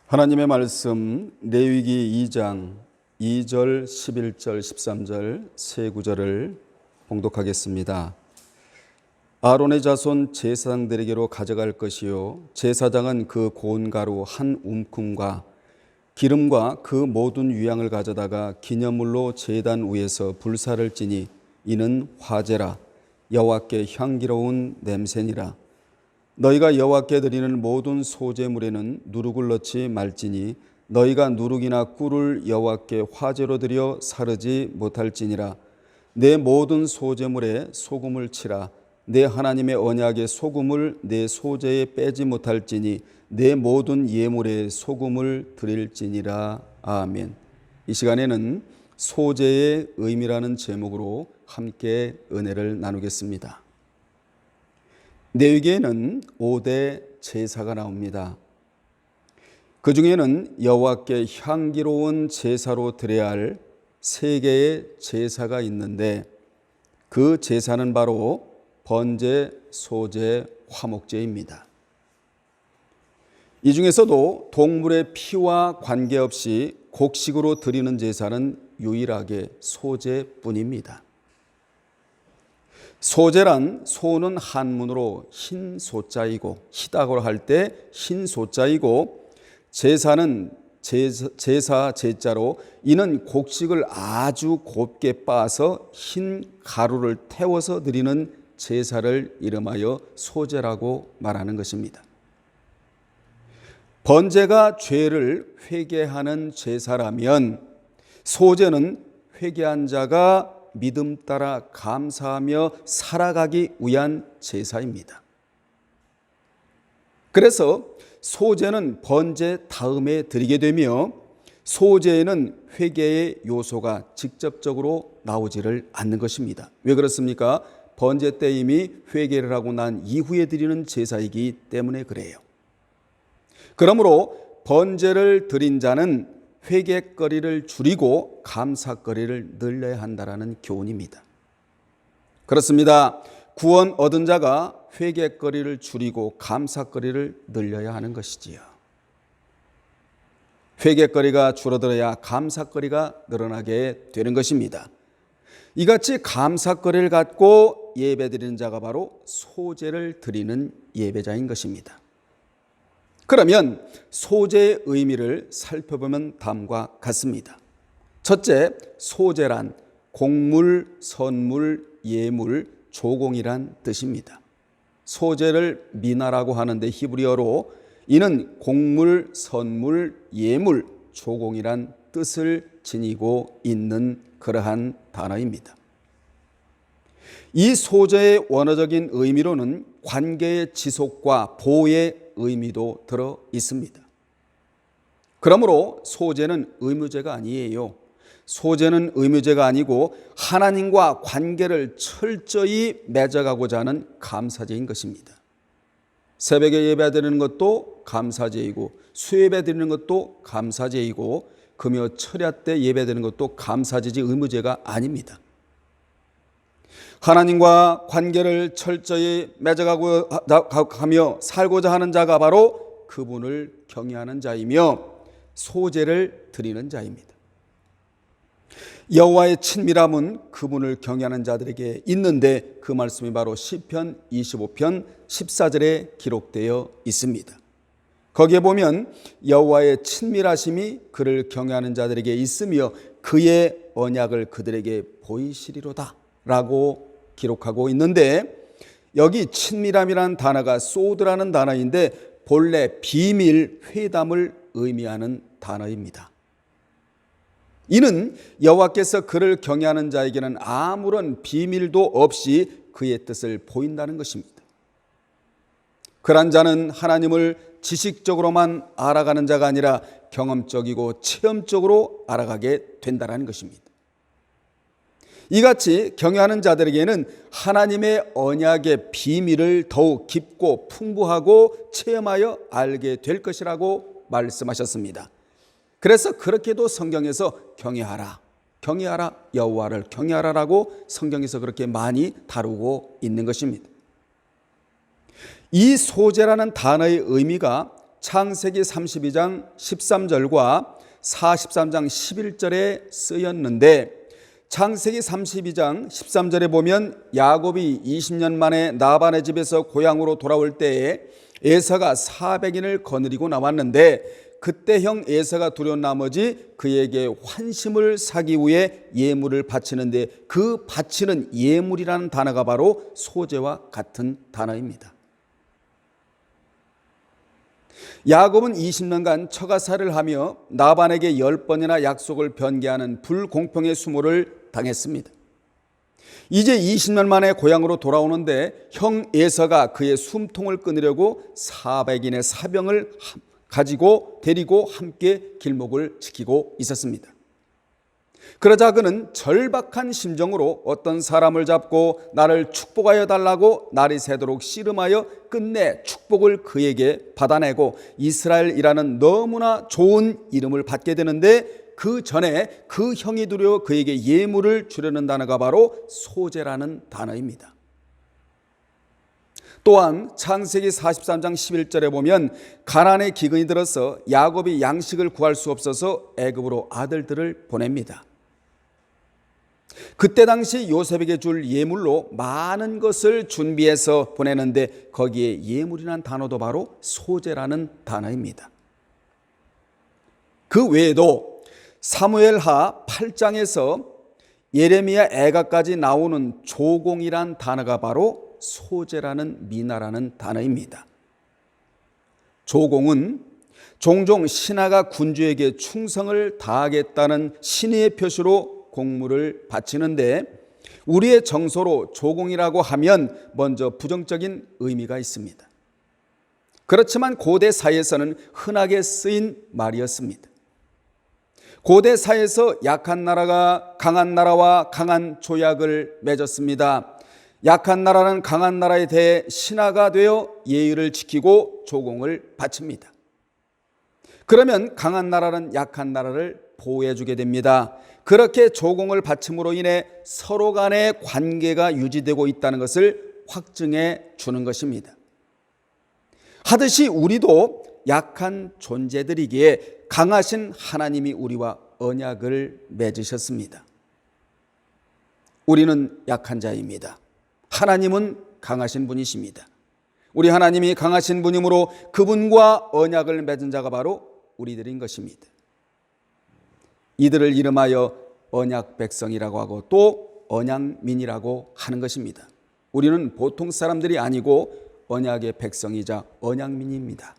하나님의 말씀 레위기 2장 2절, 11절, 13절 세 구절을 봉독하겠습니다. 아론의 자손 제사장들에게로 가져갈 것이요 제사장은 그 고운 가루 한 움큼과 기름과 그 모든 유향을 가져다가 기념물로 제단 위에서 불사를 지니 이는 화제라 여호와께 향기로운 냄새니라. 너희가 여호와께 드리는 모든 소제물에는 누룩을 넣지 말지니 너희가 누룩이나 꿀을 여호와께 화제로 드려 사르지 못할지니라. 내 모든 소제물에 소금을 치라. 내 하나님의 언약의 소금을 내 소제에 빼지 못할지니 내 모든 예물에 소금을 드릴지니라. 아멘. 이 시간에는 소제의 의미라는 제목으로 함께 은혜를 나누겠습니다. 레위기에는 5대 제사가 나옵니다. 그 중에는 여호와께 향기로운 제사로 드려야 할 3개의 제사가 있는데 그 제사는 바로 번제, 소제, 화목제입니다. 이 중에서도 동물의 피와 관계없이 곡식으로 드리는 제사는 유일하게 소제뿐입니다. 소제란 소는 한문으로 흰 소자이고 희다고 할 때 흰 소자이고 제사는 제사 제자로 이는 곡식을 아주 곱게 빻아서 흰 가루를 태워서 드리는 제사를 이름하여 소제라고 말하는 것입니다. 번제가 죄를 회개하는 제사라면 소제는 회개한 자가 믿음 따라 감사하며 살아가기 위한 제사입니다. 그래서 소제는 번제 다음에 드리게 되며 소제에는 회개의 요소가 직접적으로 나오지를 않는 것입니다. 왜 그렇습니까? 번제 때 이미 회개를 하고 난 이후에 드리는 제사이기 때문에 그래요. 그러므로 번제를 드린 자는 회개거리를 줄이고 감사거리를 늘려야 한다는 교훈입니다. 그렇습니다. 구원 얻은 자가 회개거리를 줄이고 감사거리를 늘려야 하는 것이지요. 회개거리가 줄어들어야 감사거리가 늘어나게 되는 것입니다. 이같이 감사거리를 갖고 예배드리는 자가 바로 소제를 드리는 예배자인 것입니다. 그러면 소제의 의미를 살펴보면 다음과 같습니다. 첫째, 소제란 곡물, 선물, 예물, 조공이란 뜻입니다. 소제를 미나라고 하는데 히브리어로 이는 곡물, 선물, 예물, 조공이란 뜻을 지니고 있는 그러한 단어입니다. 이 소제의 원어적인 의미로는 관계의 지속과 보호의 의미도 들어 있습니다. 그러므로 소제는 의무제가 아니에요. 소제는 의무제가 아니고 하나님과 관계를 철저히 맺어가고자 하는 감사제인 것입니다. 새벽에 예배드리는 것도 감사제이고 수요예배 드리는 것도 감사제이고 금요 철야 때 예배드리는 것도 감사제지 의무제가 아닙니다. 하나님과 관계를 철저히 맺어가며 살고자 하는 자가 바로 그분을 경외하는 자이며 소제를 드리는 자입니다. 여호와의 친밀함은 그분을 경외하는 자들에게 있는데 그 말씀이 바로 시편 25편 14절에 기록되어 있습니다. 거기에 보면 여호와의 친밀하심이 그를 경외하는 자들에게 있으며 그의 언약을 그들에게 보이시리로다 라고 기록하고 있는데 여기 친밀함이라는 단어가 소드라는 단어인데 본래 비밀, 회담을 의미하는 단어입니다. 이는 여호와께서 그를 경외하는 자에게는 아무런 비밀도 없이 그의 뜻을 보인다는 것입니다. 그런 자는 하나님을 지식적으로만 알아가는 자가 아니라 경험적이고 체험적으로 알아가게 된다는 것입니다. 이같이 경외하는 자들에게는 하나님의 언약의 비밀을 더욱 깊고 풍부하고 체험하여 알게 될 것이라고 말씀하셨습니다. 그래서 그렇게도 성경에서 경외하라, 여호와를 경외하라라고 성경에서 그렇게 많이 다루고 있는 것입니다. 이 소제라는 단어의 의미가 창세기 32장 13절과 43장 11절에 쓰였는데, 창세기 32장 13절에 보면 야곱이 20년 만에 라반의 집에서 고향으로 돌아올 때에 에서가 400인을 거느리고 나왔는데, 그때 형 에서가 두려운 나머지 그에게 환심을 사기 위해 예물을 바치는데, 그 바치는 예물이라는 단어가 바로 소재와 같은 단어입니다. 야곱은 20년간 처가살을 하며 라반에게 10번이나 약속을 변개하는 불공평의 수모를 당했습니다. 이제 20년 만에 고향으로 돌아오는데 형 에서가 그의 숨통을 끊으려고 400인의 사병을 데리고 함께 길목을 지키고 있었습니다. 그러자 그는 절박한 심정으로 어떤 사람을 잡고 나를 축복하여 달라고 날이 새도록 씨름하여 끝내 축복을 그에게 받아내고 이스라엘이라는 너무나 좋은 이름을 받게 되는데, 그 전에 그 형이 두려워 그에게 예물을 주려는 단어가 바로 소재라는 단어입니다. 또한 창세기 43장 11절에 보면 가나안의 기근이 들어서 야곱이 양식을 구할 수 없어서 애굽으로 아들들을 보냅니다. 그때 당시 요셉에게 줄 예물로 많은 것을 준비해서 보내는데, 거기에 예물이라는 단어도 바로 소재라는 단어입니다. 그 외에도 사무엘하 8장에서 예레미야 애가까지 나오는 조공이란 단어가 바로 소재라는 미나라는 단어입니다. 조공은 종종 신하가 군주에게 충성을 다하겠다는 신의의 표시로 공물을 바치는데, 우리의 정서로 조공이라고 하면 먼저 부정적인 의미가 있습니다. 그렇지만 고대 사회에서는 흔하게 쓰인 말이었습니다. 고대 사회에서 약한 나라가 강한 나라와 강한 조약을 맺었습니다. 약한 나라는 강한 나라에 대해 신하가 되어 예의를 지키고 조공을 바칩니다. 그러면 강한 나라는 약한 나라를 보호해 주게 됩니다. 그렇게 조공을 바침으로 인해 서로 간의 관계가 유지되고 있다는 것을 확증해 주는 것입니다. 하듯이 우리도 약한 존재들이기에 강하신 하나님이 우리와 언약을 맺으셨습니다. 우리는 약한 자입니다. 하나님은 강하신 분이십니다. 우리 하나님이 강하신 분이므로 그분과 언약을 맺은 자가 바로 우리들인 것입니다. 이들을 이름하여 언약 백성이라고 하고 또 언약민이라고 하는 것입니다. 우리는 보통 사람들이 아니고 언약의 백성이자 언약민입니다.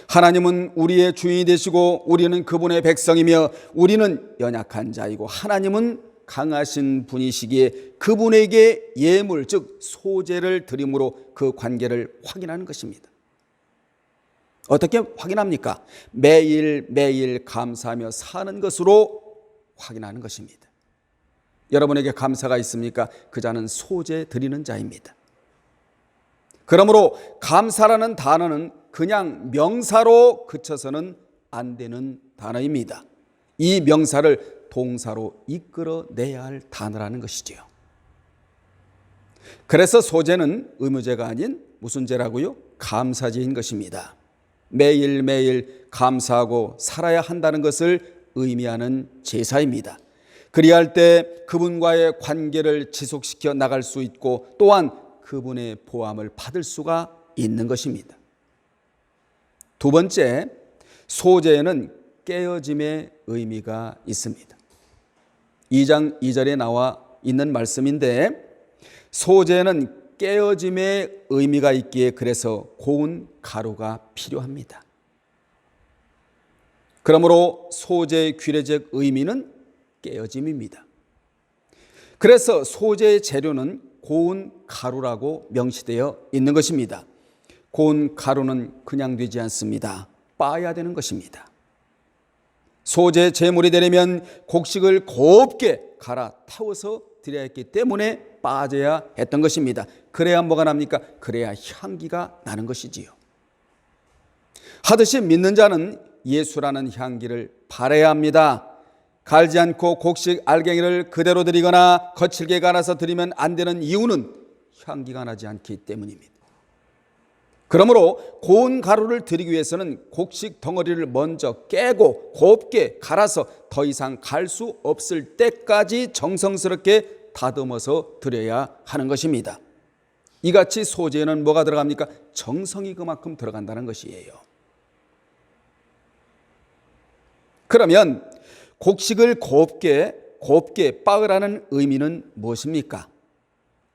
하나님은 우리의 주인이 되시고 우리는 그분의 백성이며, 우리는 연약한 자이고 하나님은 강하신 분이시기에 그분에게 예물, 즉 소재를 드림으로 그 관계를 확인하는 것입니다. 어떻게 확인합니까? 매일매일 감사하며 사는 것으로 확인하는 것입니다. 여러분에게 감사가 있습니까? 그 자는 소재 드리는 자입니다. 그러므로 감사라는 단어는 그냥 명사로 그쳐서는 안 되는 단어입니다. 이 명사를 동사로 이끌어내야 할 단어라는 것이지요. 그래서 소재는 의무제가 아닌 무슨 제라고요? 감사제인 것입니다. 매일매일 감사하고 살아야 한다는 것을 의미하는 제사입니다. 그리할 때 그분과의 관계를 지속시켜 나갈 수 있고 또한 그분의 보함을 받을 수가 있는 것입니다. 두 번째, 소재에는 깨어짐의 의미가 있습니다. 2장 2절에 나와 있는 말씀인데, 소재에는 깨어짐의 의미가 있기에 그래서 고운 가루가 필요합니다. 그러므로 소재의 규례적 의미는 깨어짐입니다. 그래서 소재의 재료는 고운 가루라고 명시되어 있는 것입니다. 고운 가루는 그냥 되지 않습니다. 빻아야 되는 것입니다. 소재 제물이 되려면 곡식을 곱게 갈아타워서 드려야 했기 때문에 빠져야 했던 것입니다. 그래야 뭐가 납니까? 그래야 향기가 나는 것이지요. 하듯이 믿는 자는 예수라는 향기를 바라야 합니다. 갈지 않고 곡식 알갱이를 그대로 드리거나 거칠게 갈아서 드리면 안 되는 이유는 향기가 나지 않기 때문입니다. 그러므로 고운 가루를 들이기 위해서는 곡식 덩어리를 먼저 깨고 곱게 갈아서 더 이상 갈 수 없을 때까지 정성스럽게 다듬어서 드려야 하는 것입니다. 이같이 소재에는 뭐가 들어갑니까? 정성이 그만큼 들어간다는 것이에요. 그러면 곡식을 곱게 빻으라는 의미는 무엇입니까?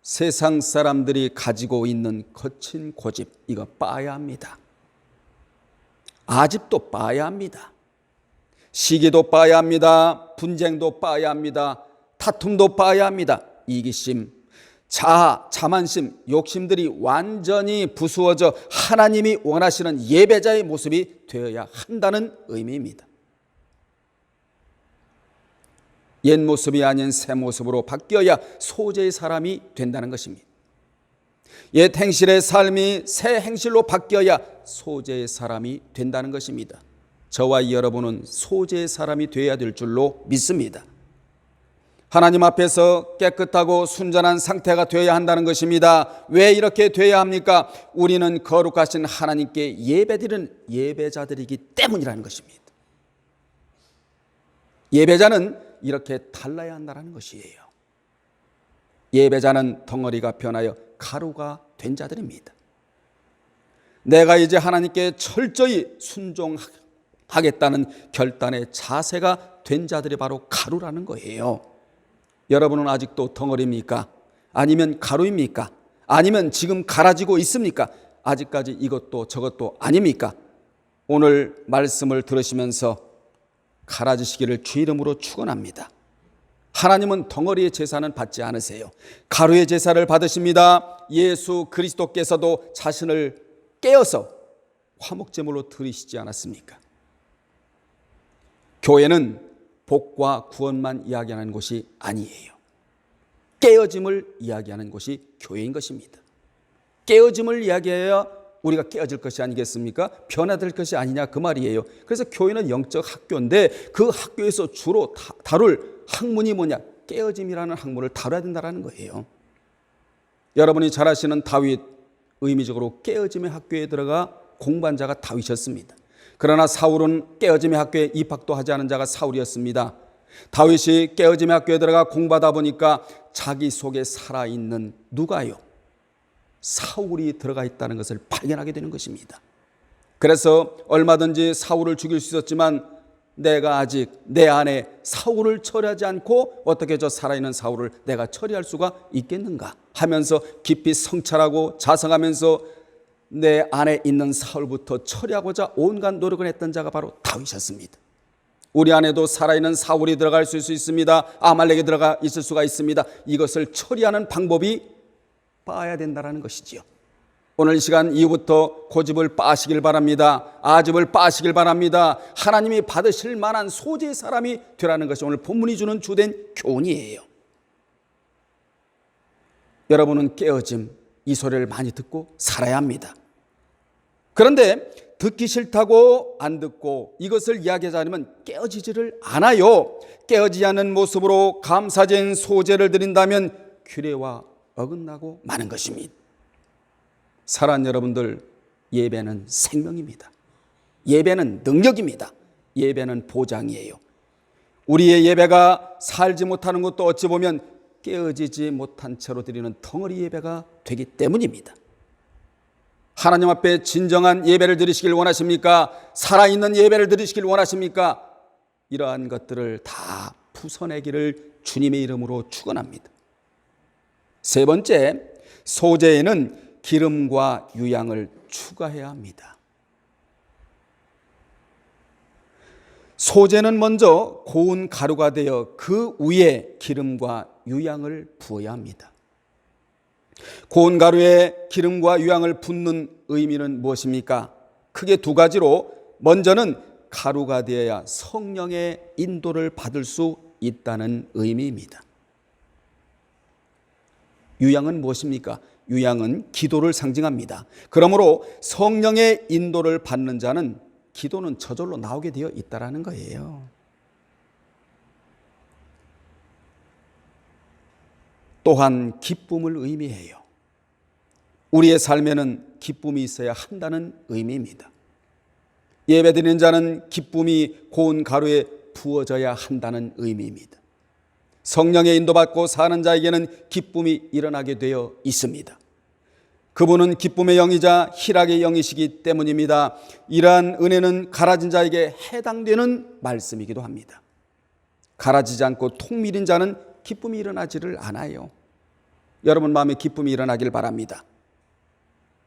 세상 사람들이 가지고 있는 거친 고집, 이거 빻아야 합니다. 아집도 빻아야 합니다. 시기도 빻아야 합니다. 분쟁도 빻아야 합니다. 다툼도 빻아야 합니다. 이기심, 자아, 자만심, 욕심들이 완전히 부수어져 하나님이 원하시는 예배자의 모습이 되어야 한다는 의미입니다. 옛 모습이 아닌 새 모습으로 바뀌어야 소재의 사람이 된다는 것입니다. 옛 행실의 삶이 새 행실로 바뀌어야 소재의 사람이 된다는 것입니다. 저와 여러분은 소재의 사람이 되어야 될 줄로 믿습니다. 하나님 앞에서 깨끗하고 순전한 상태가 되어야 한다는 것입니다. 왜 이렇게 되어야 합니까? 우리는 거룩하신 하나님께 예배드리는 예배자들이기 때문이라는 것입니다. 예배자는 이렇게 달라야 한다는 것이에요. 예배자는 덩어리가 변하여 가루가 된 자들입니다. 내가 이제 하나님께 철저히 순종하겠다는 결단의 자세가 된 자들이 바로 가루라는 거예요. 여러분은 아직도 덩어리입니까? 아니면 가루입니까? 아니면 지금 갈아지고 있습니까? 아직까지 이것도 저것도 아닙니까? 오늘 말씀을 들으시면서 갈아지시기를 주 이름으로 축원합니다. 하나님은 덩어리의 제사는 받지 않으세요. 가루의 제사를 받으십니다. 예수 그리스도께서도 자신을 깨어서 화목제물로 드리시지 않았습니까? 교회는 복과 구원만 이야기하는 곳이 아니에요. 깨어짐을 이야기하는 곳이 교회인 것입니다. 깨어짐을 이야기해야 우리가 깨어질 것이 아니겠습니까? 변화될 것이 아니냐 그 말이에요. 그래서 교회는 영적 학교인데 그 학교에서 주로 다룰 학문이 뭐냐? 깨어짐이라는 학문을 다뤄야 된다는 거예요. 여러분이 잘 아시는 다윗, 의미적으로 깨어짐의 학교에 들어가 공부한 자가 다윗이었습니다. 그러나 사울은 깨어짐의 학교에 입학도 하지 않은 자가 사울이었습니다. 다윗이 깨어짐의 학교에 들어가 공부하다 보니까 자기 속에 살아있는 누가요? 사울이 들어가 있다는 것을 발견하게 되는 것입니다. 그래서 얼마든지 사울을 죽일 수 있었지만 내가 아직 내 안에 사울을 처리하지 않고 어떻게 저 살아있는 사울을 내가 처리할 수가 있겠는가 하면서 깊이 성찰하고 자성하면서 내 안에 있는 사울부터 처리하고자 온갖 노력을 했던 자가 바로 다윗이었습니다. 우리 안에도 살아있는 사울이 들어갈 수 있습니다. 아말렉이 들어가 있을 수가 있습니다. 이것을 처리하는 방법이 빻아야 된다는 것이지요. 오늘 이 시간 이후부터 고집을 빻으시길 바랍니다. 아집을 빻으시길 바랍니다. 하나님이 받으실 만한 소재의 사람이 되라는 것이 오늘 본문이 주는 주된 교훈이에요. 여러분은 깨어짐, 이 소리를 많이 듣고 살아야 합니다. 그런데 듣기 싫다고 안 듣고 이것을 이야기하지 않으면 깨어지지를 않아요. 깨어지지 않는 모습으로 감사제인 소재를 드린다면 규례와 어긋나고 마는 것입니다. 사랑하는 여러분들, 예배는 생명입니다. 예배는 능력입니다. 예배는 보장이에요. 우리의 예배가 살지 못하는 것도 어찌 보면 깨어지지 못한 채로 드리는 덩어리 예배가 되기 때문입니다. 하나님 앞에 진정한 예배를 드리시길 원하십니까? 살아있는 예배를 드리시길 원하십니까? 이러한 것들을 다 부숴내기를 주님의 이름으로 축원합니다. 세 번째, 소재에는 기름과 유향을 추가해야 합니다. 소재는 먼저 고운 가루가 되어 그 위에 기름과 유향을 부어야 합니다. 고운 가루에 기름과 유향을 붓는 의미는 무엇입니까? 크게 두 가지로, 먼저는 가루가 되어야 성령의 인도를 받을 수 있다는 의미입니다. 유향은 무엇입니까? 유향은 기도를 상징합니다. 그러므로 성령의 인도를 받는 자는 기도는 저절로 나오게 되어 있다는 거예요. 또한 기쁨을 의미해요. 우리의 삶에는 기쁨이 있어야 한다는 의미입니다. 예배드리는 자는 기쁨이 고운 가루에 부어져야 한다는 의미입니다. 성령의 인도받고 사는 자에게는 기쁨이 일어나게 되어 있습니다. 그분은 기쁨의 영이자 희락의 영이시기 때문입니다. 이러한 은혜는 가라진 자에게 해당되는 말씀이기도 합니다. 가라지지 않고 통 밀린 자는 기쁨이 일어나지를 않아요. 여러분 마음에 기쁨이 일어나길 바랍니다.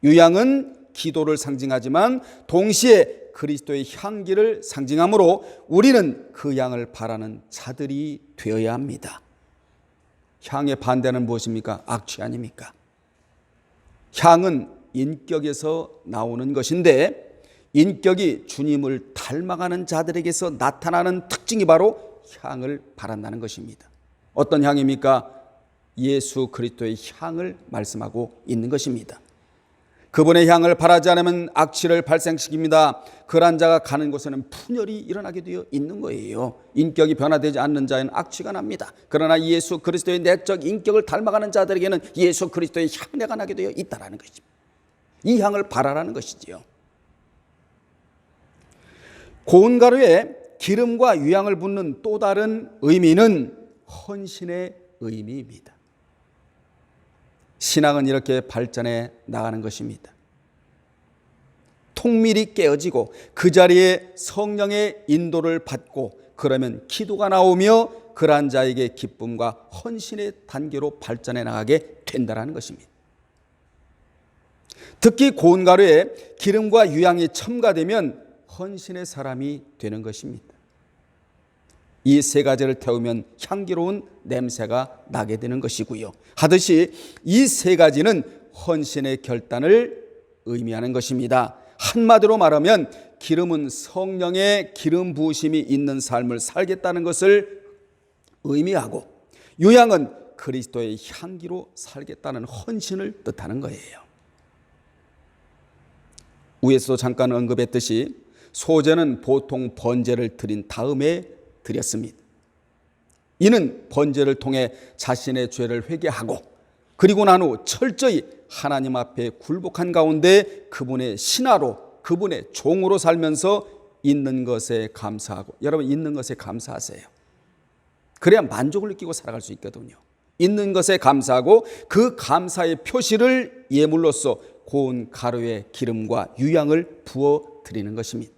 유향은 기도를 상징하지만 동시에 그리스도의 향기를 상징하므로 우리는 그 향을 바라는 자들이 되어야 합니다. 향의 반대는 무엇입니까? 악취 아닙니까? 향은 인격에서 나오는 것인데 인격이 주님을 닮아가는 자들에게서 나타나는 특징이 바로 향을 바란다는 것입니다. 어떤 향입니까? 예수 그리스도의 향을 말씀하고 있는 것입니다. 그분의 향을 바라지 않으면 악취를 발생시킵니다. 그런 자가 가는 곳에는 분열이 일어나게 되어 있는 거예요. 인격이 변화되지 않는 자에는 악취가 납니다. 그러나 예수 그리스도의 내적 인격을 닮아가는 자들에게는 예수 그리스도의 향내가 나게 되어 있다는 것입니다. 이 향을 바라라는 것이지요. 고운 가루에 기름과 유향을 붓는 또 다른 의미는 헌신의 의미입니다. 신앙은 이렇게 발전해 나가는 것입니다. 통밀이 깨어지고 그 자리에 성령의 인도를 받고 그러면 기도가 나오며 그러한 자에게 기쁨과 헌신의 단계로 발전해 나가게 된다는 것입니다. 특히 고운 가루에 기름과 유향이 첨가되면 헌신의 사람이 되는 것입니다. 이 세 가지를 태우면 향기로운 냄새가 나게 되는 것이고요. 하듯이 이 세 가지는 헌신의 결단을 의미하는 것입니다. 한마디로 말하면 기름은 성령의 기름 부으심이 있는 삶을 살겠다는 것을 의미하고 유향은 그리스도의 향기로 살겠다는 헌신을 뜻하는 거예요. 위에서도 잠깐 언급했듯이 소제는 보통 번제를 드린 다음에 드렸습니다. 이는 번제를 통해 자신의 죄를 회개하고 그리고 난 후 철저히 하나님 앞에 굴복한 가운데 그분의 신하로 그분의 종으로 살면서 있는 것에 감사하고, 여러분 있는 것에 감사하세요. 그래야 만족을 느끼고 살아갈 수 있거든요. 있는 것에 감사하고 그 감사의 표시를 예물로서 고운 가루의 기름과 유향을 부어 드리는 것입니다.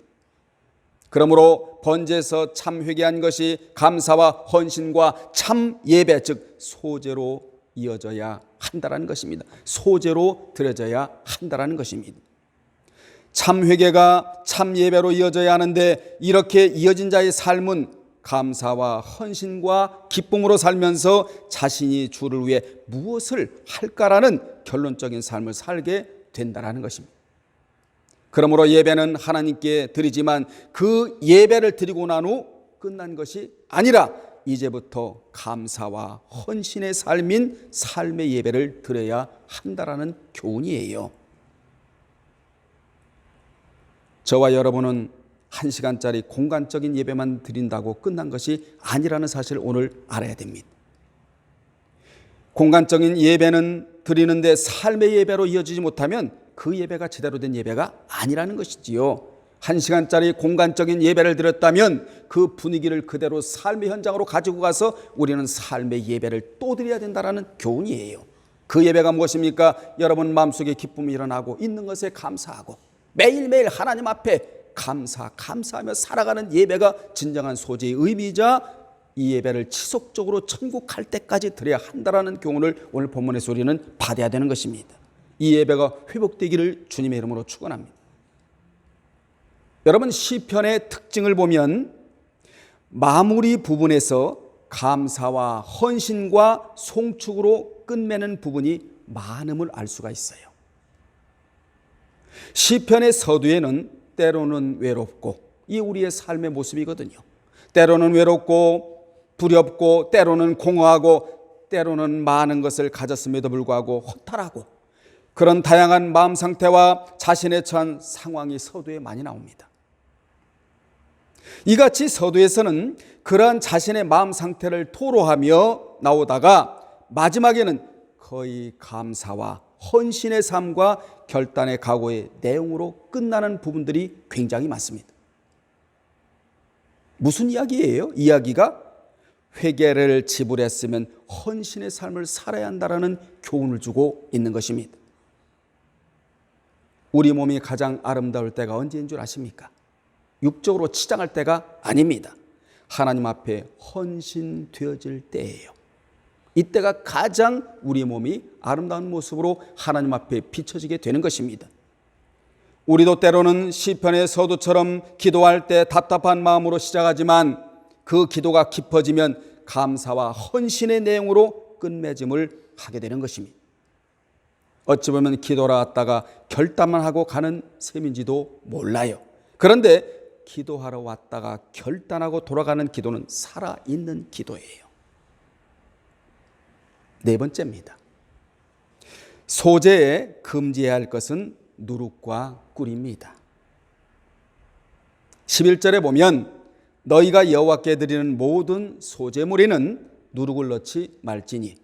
그러므로 번제에서 참 회개한 것이 감사와 헌신과 참 예배, 즉 소제로 이어져야 한다는 것입니다. 소제로 드려져야 한다는 것입니다. 참 회개가 참 예배로 이어져야 하는데 이렇게 이어진 자의 삶은 감사와 헌신과 기쁨으로 살면서 자신이 주를 위해 무엇을 할까라는 결론적인 삶을 살게 된다는 것입니다. 그러므로 예배는 하나님께 드리지만 그 예배를 드리고 난 후 끝난 것이 아니라 이제부터 감사와 헌신의 삶인 삶의 예배를 드려야 한다라는 교훈이에요. 저와 여러분은 1시간짜리 공간적인 예배만 드린다고 끝난 것이 아니라는 사실을 오늘 알아야 됩니다. 공간적인 예배는 드리는데 삶의 예배로 이어지지 못하면 그 예배가 제대로 된 예배가 아니라는 것이지요. 1시간짜리 공간적인 예배를 드렸다면 그 분위기를 그대로 삶의 현장으로 가지고 가서 우리는 삶의 예배를 또 드려야 된다는 교훈이에요. 그 예배가 무엇입니까? 여러분 마음속에 기쁨이 일어나고 있는 것에 감사하고 매일매일 하나님 앞에 감사하며 살아가는 예배가 진정한 소재의 의미이자 이 예배를 지속적으로 천국 갈 때까지 드려야 한다는 교훈을 오늘 본문에서 우리는 받아야 되는 것입니다. 이 예배가 회복되기를 주님의 이름으로 축원합니다. 여러분 시편의 특징을 보면 마무리 부분에서 감사와 헌신과 송축으로 끝맺는 부분이 많음을 알 수가 있어요. 시편의 서두에는 때로는 외롭고, 이 우리의 삶의 모습이거든요. 때로는 외롭고 두렵고 때로는 공허하고 때로는 많은 것을 가졌음에도 불구하고 허탈하고 그런 다양한 마음 상태와 자신의 처한 상황이 서두에 많이 나옵니다. 이같이 서두에서는 그러한 자신의 마음 상태를 토로하며 나오다가 마지막에는 거의 감사와 헌신의 삶과 결단의 각오의 내용으로 끝나는 부분들이 굉장히 많습니다. 무슨 이야기예요? 이야기가 회개를 지불했으면 헌신의 삶을 살아야 한다는 교훈을 주고 있는 것입니다. 우리 몸이 가장 아름다울 때가 언제인 줄 아십니까? 육적으로 치장할 때가 아닙니다. 하나님 앞에 헌신되어질 때예요. 이때가 가장 우리 몸이 아름다운 모습으로 하나님 앞에 비춰지게 되는 것입니다. 우리도 때로는 시편의 서두처럼 기도할 때 답답한 마음으로 시작하지만 그 기도가 깊어지면 감사와 헌신의 내용으로 끝맺음을 하게 되는 것입니다. 어찌 보면 기도라 왔다가 결단만 하고 가는 셈인지도 몰라요. 그런데 기도하러 왔다가 결단하고 돌아가는 기도는 살아있는 기도예요. 네 번째입니다. 소재에 금지해야 할 것은 누룩과 꿀입니다. 11절에 보면 너희가 여호와께 드리는 모든 소재물에는 누룩을 넣지 말지니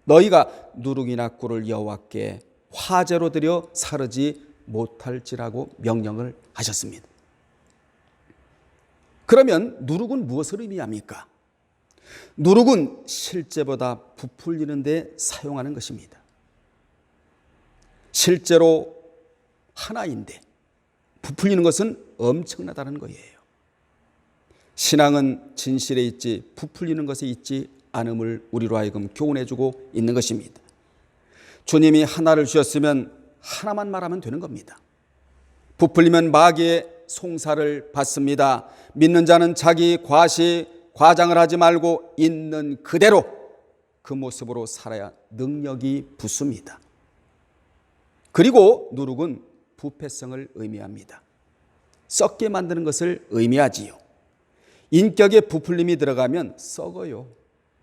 너희가 누룩이나 꿀을 여호와께 화제로 드려 사르지 못할지라고 명령을 하셨습니다. 그러면 누룩은 무엇을 의미합니까? 누룩은 실제보다 부풀리는 데 사용하는 것입니다. 실제로 하나인데 부풀리는 것은 엄청나다는 거예요. 신앙은 진실에 있지 부풀리는 것에 있지 않음을 우리로 하여금 교훈해 주고 있는 것입니다. 주님이 하나를 주셨으면 하나만 말하면 되는 겁니다. 부풀리면 마귀의 송사를 받습니다. 믿는 자는 자기 과장을 하지 말고 있는 그대로 그 모습으로 살아야 능력이 붙습니다. 그리고 누룩은 부패성을 의미합니다. 썩게 만드는 것을 의미하지요. 인격에 부풀림이 들어가면 썩어요.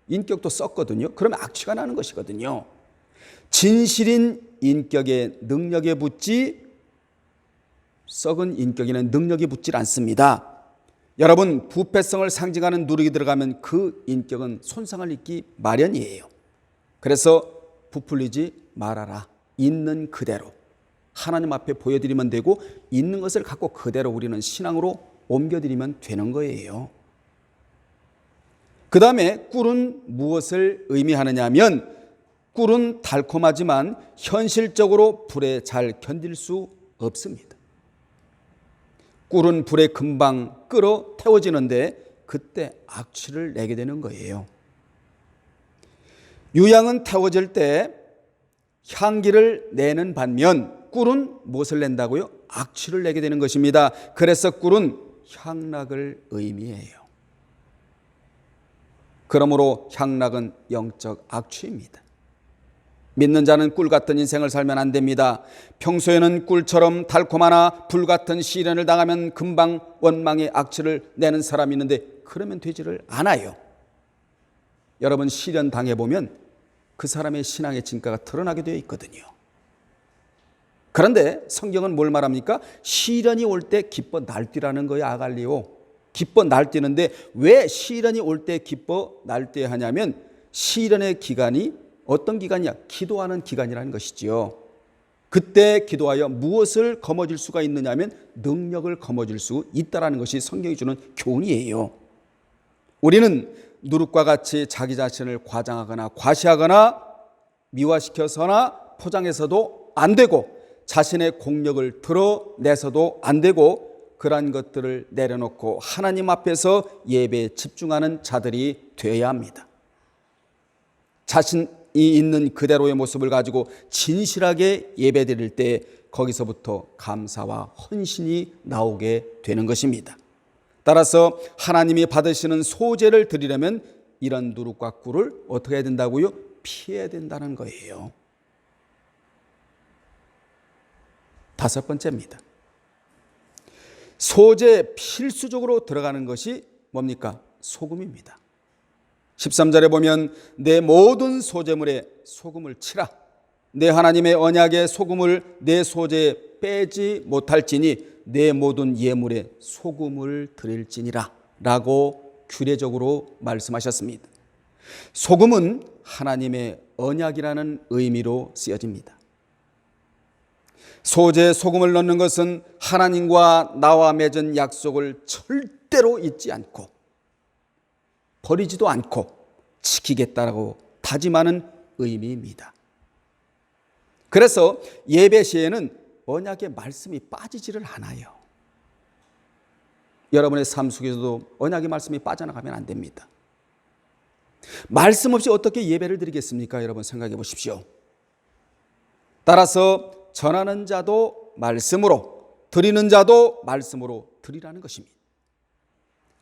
인격도 썩거든요. 그러면 악취가 나는 것이거든요. 진실인 인격에 능력에 붙지 썩은 인격에는 능력이 붙질 않습니다. 여러분, 부패성을 상징하는 누룩이 들어가면 그 인격은 손상을 입기 마련이에요. 그래서 부풀리지 말아라. 있는 그대로 하나님 앞에 보여드리면 되고 있는 것을 갖고 그대로 우리는 신앙으로 옮겨드리면 되는 거예요. 그 다음에 꿀은 무엇을 의미하느냐 하면 꿀은 달콤하지만 현실적으로 불에 잘 견딜 수 없습니다. 꿀은 불에 금방 끓어 태워지는데 그때 악취를 내게 되는 거예요. 유향은 태워질 때 향기를 내는 반면 꿀은 무엇을 낸다고요? 악취를 내게 되는 것입니다. 그래서 꿀은 향락을 의미해요. 그러므로 향락은 영적 악취입니다. 믿는 자는 꿀 같은 인생을 살면 안 됩니다. 평소에는 꿀처럼 달콤하나 불 같은 시련을 당하면 금방 원망의 악취를 내는 사람이 있는데 그러면 되지를 않아요. 여러분, 시련 당해보면 그 사람의 신앙의 진가가 드러나게 되어 있거든요. 그런데 성경은 뭘 말합니까? 시련이 올 때 기뻐 날뛰라는 거예요. 아갈리오. 기뻐 날뛰는데 왜 시련이 올 때 기뻐 날뛰어야 하냐면 시련의 기간이 어떤 기간이냐? 기도하는 기간이라는 것이지요. 그때 기도하여 무엇을 거머쥘 수가 있느냐 하면 능력을 거머쥘 수 있다는 것이 성경이 주는 교훈이에요. 우리는 누룩과 같이 자기 자신을 과장하거나 과시하거나 미화시켜서나 포장해서도 안 되고 자신의 공력을 드러내서도 안 되고 그러한 것들을 내려놓고 하나님 앞에서 예배에 집중하는 자들이 되어야 합니다. 자신이 있는 그대로의 모습을 가지고 진실하게 예배드릴 때 거기서부터 감사와 헌신이 나오게 되는 것입니다. 따라서 하나님이 받으시는 소재를 드리려면 이런 누룩과 꿀을 어떻게 해야 된다고요? 피해야 된다는 거예요. 다섯 번째입니다. 소재에 필수적으로 들어가는 것이 뭡니까? 소금입니다. 13절에 보면 내 모든 소재물에 소금을 치라. 내 하나님의 언약의 소금을 내 소재에 빼지 못할지니 내 모든 예물에 소금을 드릴지니라 라고 규례적으로 말씀하셨습니다. 소금은 하나님의 언약이라는 의미로 쓰여집니다. 소재에 소금을 넣는 것은 하나님과 나와 맺은 약속을 절대로 잊지 않고 버리지도 않고 지키겠다라고 다짐하는 의미입니다. 그래서 예배 시에는 언약의 말씀이 빠지지를 않아요. 여러분의 삶 속에서도 언약의 말씀이 빠져나가면 안 됩니다. 말씀 없이 어떻게 예배를 드리겠습니까? 여러분 생각해 보십시오. 따라서 전하는 자도 말씀으로, 드리는 자도 말씀으로 드리라는 것입니다.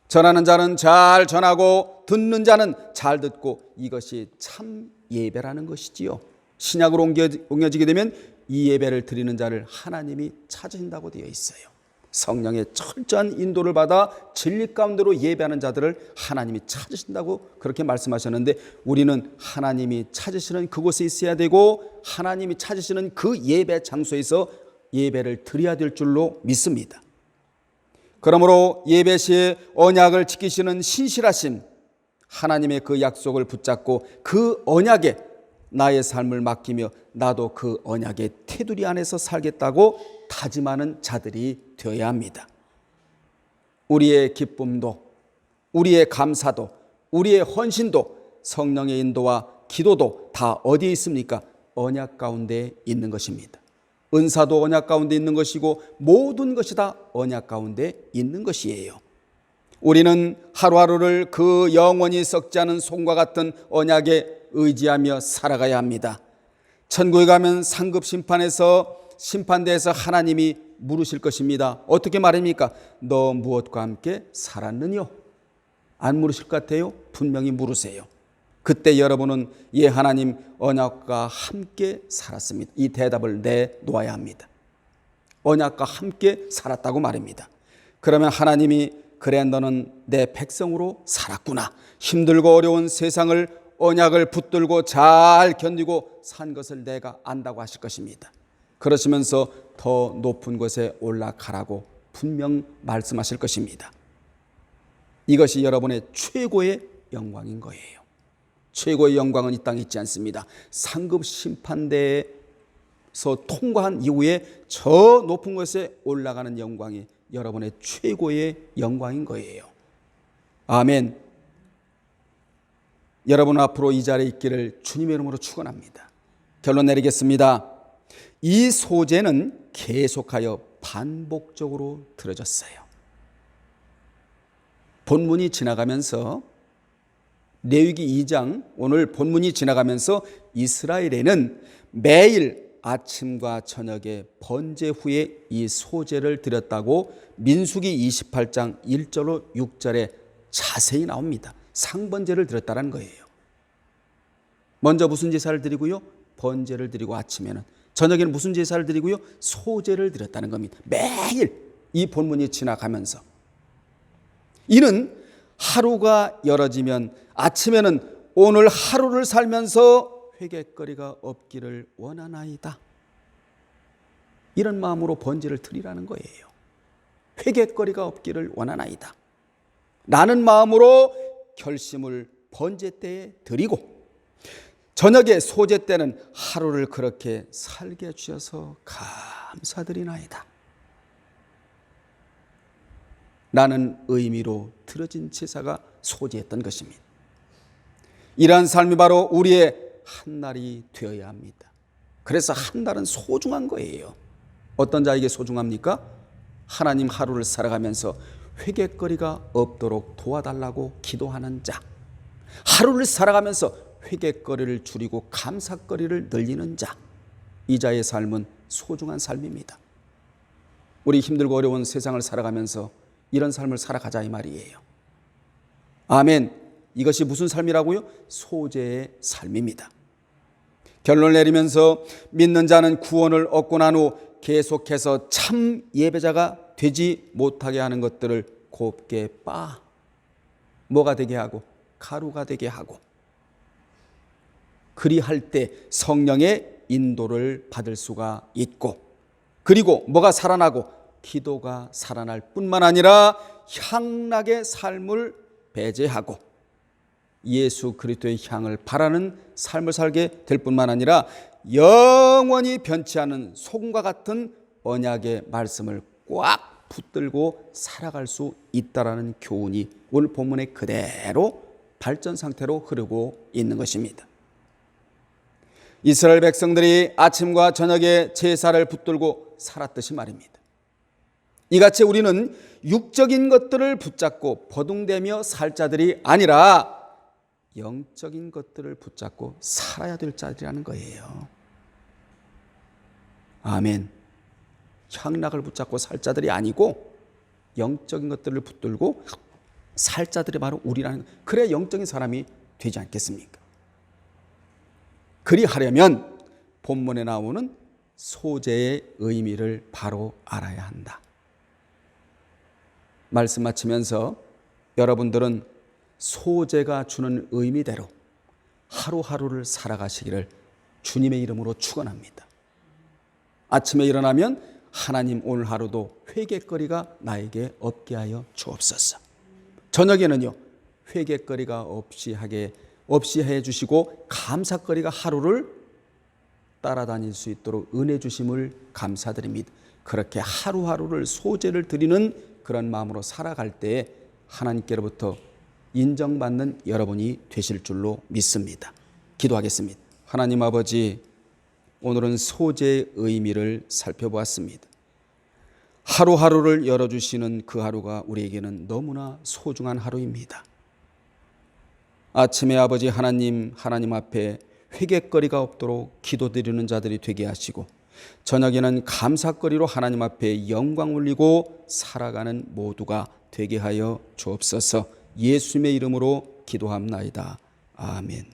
전하는 자는 잘 전하고 듣는 자는 잘 듣고, 이것이 참 예배라는 것이지요. 신약으로 옮겨지게 되면 이 예배를 드리는 자를 하나님이 찾으신다고 되어 있어요. 성령의 철저한 인도를 받아 진리 가운데로 예배하는 자들을 하나님이 찾으신다고 그렇게 말씀하셨는데, 우리는 하나님이 찾으시는 그곳에 있어야 되고 하나님이 찾으시는 그 예배 장소에서 예배를 드려야 될 줄로 믿습니다. 그러므로 예배 시에 언약을 지키시는 신실하신 하나님의 그 약속을 붙잡고 그 언약에 나의 삶을 맡기며 나도 그 언약의 테두리 안에서 살겠다고 다짐하는 자들이 되어야 합니다. 우리의 기쁨도, 우리의 감사도, 우리의 헌신도, 성령의 인도와 기도도 다 어디에 있습니까? 언약 가운데 있는 것입니다. 은사도 언약 가운데 있는 것이고 모든 것이 다 언약 가운데 있는 것이에요. 우리는 하루하루를 그 영원히 썩지 않은 손과 같은 언약에 의지하며 살아가야 합니다. 천국에 가면 상급 심판대에서 하나님이 물으실 것입니다. 어떻게 말입니까? 너 무엇과 함께 살았느뇨? 안 물으실 것 같아요? 분명히 물으세요. 그때 여러분은 예 하나님 언약과 함께 살았습니다. 이 대답을 내놓아야 합니다. 언약과 함께 살았다고 말입니다. 그러면 하나님이 그래 너는 내 백성으로 살았구나. 힘들고 어려운 세상을 언약을 붙들고 잘 견디고 산 것을 내가 안다고 하실 것입니다. 그러시면서 더 높은 곳에 올라가라고 분명 말씀하실 것입니다. 이것이 여러분의 최고의 영광인 거예요. 최고의 영광은 이 땅에 있지 않습니다. 상급 심판대에서 통과한 이후에 저 높은 곳에 올라가는 영광이 여러분의 최고의 영광인 거예요. 아멘. 여러분 앞으로 이 자리에 있기를 주님의 이름으로 축원합니다. 결론 내리겠습니다. 이 소재는 계속하여 반복적으로 들어졌어요. 본문이 지나가면서 레위기 2장 오늘 본문이 지나가면서 이스라엘에는 매일 아침과 저녁에 번제 후에 이 소제를 드렸다고 민수기 28장 1절로 6절에 자세히 나옵니다. 상번제를 드렸다는 거예요. 먼저 무슨 제사를 드리고요? 번제를 드리고 아침에는, 저녁에는 무슨 제사를 드리고요? 소제를 드렸다는 겁니다. 매일 이 본문이 지나가면서. 이는 하루가 열어지면 아침에는 오늘 하루를 살면서 회개거리가 없기를 원하나이다. 이런 마음으로 번제를 드리라는 거예요. 회개거리가 없기를 원하나이다. 라는 마음으로 결심을 번제 때에 드리고, 저녁에 소제 때는 하루를 그렇게 살게 해주셔서 감사드리나이다. 라는 의미로 드려진 제사가 소제였던 것입니다. 이러한 삶이 바로 우리의 한날이 되어야 합니다. 그래서 한날은 소중한 거예요. 어떤 자에게 소중합니까? 하나님 하루를 살아가면서 회개거리가 없도록 도와달라고 기도하는 자, 하루를 살아가면서 회개거리를 줄이고 감사거리를 늘리는 자, 이 자의 삶은 소중한 삶입니다. 우리 힘들고 어려운 세상을 살아가면서 이런 삶을 살아가자 이 말이에요. 아멘. 이것이 무슨 삶이라고요? 소제의 삶입니다. 결론을 내리면서 믿는 자는 구원을 얻고 난 후 계속해서 참 예배자가 되지 못하게 하는 것들을 곱게 뭐가 되게 하고 가루가 되게 하고, 그리할 때 성령의 인도를 받을 수가 있고, 그리고 뭐가 살아나고 기도가 살아날 뿐만 아니라 향락의 삶을 배제하고 예수 그리스도의 향을 바라는 삶을 살게 될 뿐만 아니라 영원히 변치 않은 소금과 같은 언약의 말씀을 꽉 붙들고 살아갈 수 있다라는 교훈이 오늘 본문에 그대로 발전 상태로 흐르고 있는 것입니다. 이스라엘 백성들이 아침과 저녁에 제사를 붙들고 살았듯이 말입니다. 이같이 우리는 육적인 것들을 붙잡고 버둥대며 살 자들이 아니라 영적인 것들을 붙잡고 살아야 될 자들이라는 거예요. 아멘. 향락을 붙잡고 살 자들이 아니고 영적인 것들을 붙들고 살 자들이 바로 우리라는 거예요. 그래야 영적인 사람이 되지 않겠습니까? 그리하려면 본문에 나오는 소재의 의미를 바로 알아야 한다. 말씀 마치면서 여러분들은 소재가 주는 의미대로 하루하루를 살아가시기를 주님의 이름으로 축원합니다. 아침에 일어나면 하나님 오늘 하루도 회개거리가 나에게 없게 하여 주옵소서. 저녁에는요 회개거리가 없이 해 주시고 감사거리가 하루를 따라다닐 수 있도록 은혜 주심을 감사드립니다. 그렇게 하루하루를 소재를 드리는 그런 마음으로 살아갈 때에 하나님께로부터 인정받는 여러분이 되실 줄로 믿습니다. 기도하겠습니다. 하나님 아버지, 오늘은 소재의 의미를 살펴보았습니다. 하루하루를 열어주시는 그 하루가 우리에게는 너무나 소중한 하루입니다. 아침에 아버지 하나님 앞에 회개거리가 없도록 기도드리는 자들이 되게 하시고, 저녁에는 감사거리로 하나님 앞에 영광 올리고 살아가는 모두가 되게 하여 주옵소서. 예수님의 이름으로 기도합나이다. 아멘.